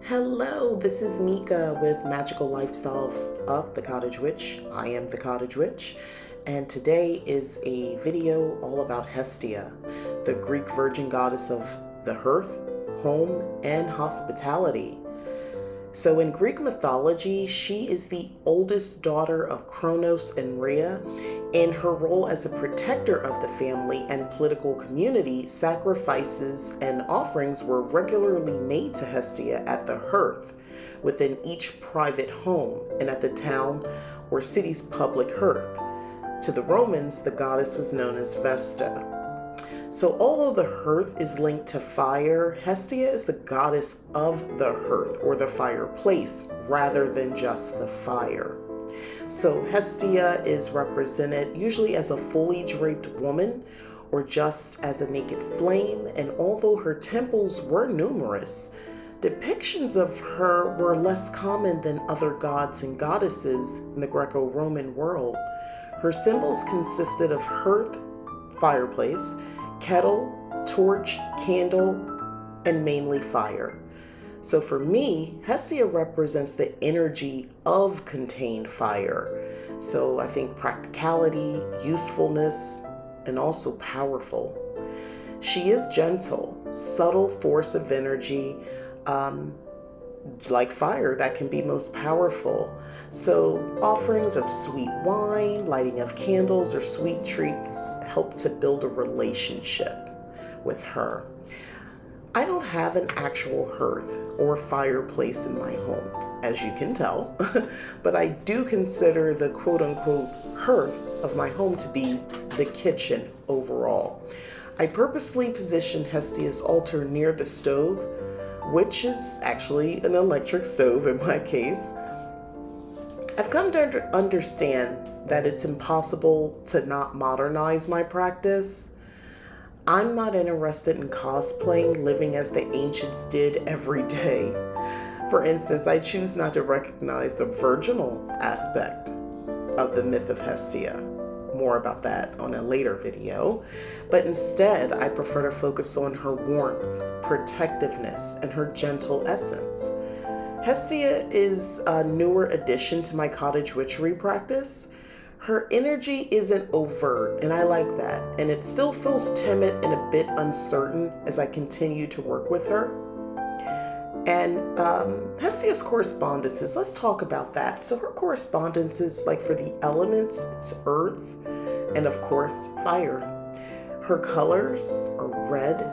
Hello, this is Mika with Magical Lifestyle of the Cottage Witch. I am the Cottage Witch, and today is a video all about Hestia, the Greek virgin goddess of the hearth, home, and hospitality. So in Greek mythology, she is the oldest daughter of Kronos and Rhea. In her role as a protector of the family and political community, sacrifices and offerings were regularly made to Hestia at the hearth, within each private home, and at the town or city's public hearth. To the Romans, the goddess was known as Vesta. So although the hearth is linked to fire, Hestia is the goddess of the hearth or the fireplace rather than just the fire. So Hestia is represented usually as a fully draped woman or just as a naked flame, and although her temples were numerous, depictions of her were less common than other gods and goddesses in the Greco-Roman world. Her symbols consisted of hearth, fireplace, kettle, torch, candle, and mainly fire. So for me, Hestia represents the energy of contained fire. So I think practicality, usefulness, and also powerful. She is gentle, subtle force of energy, like fire that can be most powerful. So offerings of sweet wine, lighting of candles, or sweet treats help to build a relationship with her. I don't have an actual hearth or fireplace in my home, as you can tell, but I do consider the quote-unquote hearth of my home to be the kitchen overall. I purposely positioned Hestia's altar near the stove, which is actually an electric stove in my case. I've come to understand that it's impossible to not modernize my practice. I'm not interested in cosplaying, living as the ancients did every day. For instance, I choose not to recognize the virginal aspect of the myth of Hestia. More about that on a later video. But instead, I prefer to focus on her warmth, protectiveness, and her gentle essence. Hestia is a newer addition to my cottage witchery practice. Her energy isn't overt, and I like that, and it still feels timid and a bit uncertain as I continue to work with her. And Hestia's correspondences, let's talk about that. So her correspondences, like for the elements, it's earth, and of course, fire. Her colors are red,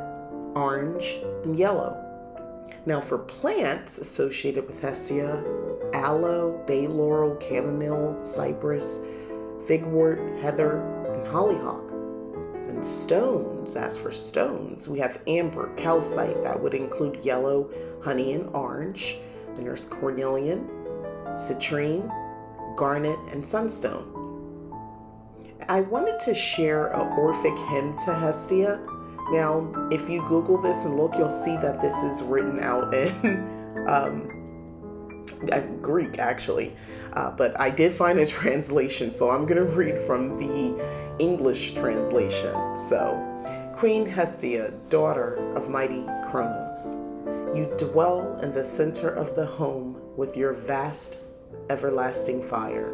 orange, and yellow. Now for plants associated with Hestia, aloe, bay laurel, chamomile, cypress, figwort, heather, and hollyhock. And stones, as for stones, we have amber, calcite, that would include yellow, honey, and orange. Then there's cornelian, citrine, garnet, and sunstone. I wanted to share an Orphic hymn to Hestia. Now, if you Google this and look, you'll see that this is written out in Greek, actually. But I did find a translation, so I'm going to read from the English translation. So, Queen Hestia, daughter of mighty Kronos, you dwell in the center of the home with your vast, everlasting fire.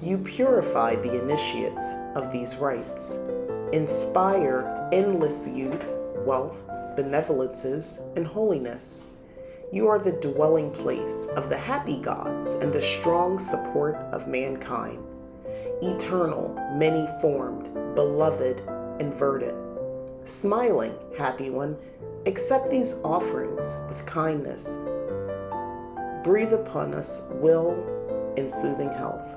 You purify the initiates of these rites, inspire endless youth, wealth, benevolences, and holiness. You are the dwelling place of the happy gods and the strong support of mankind. Eternal, many-formed, beloved, and verdant. Smiling, happy one, accept these offerings with kindness. Breathe upon us will and soothing health.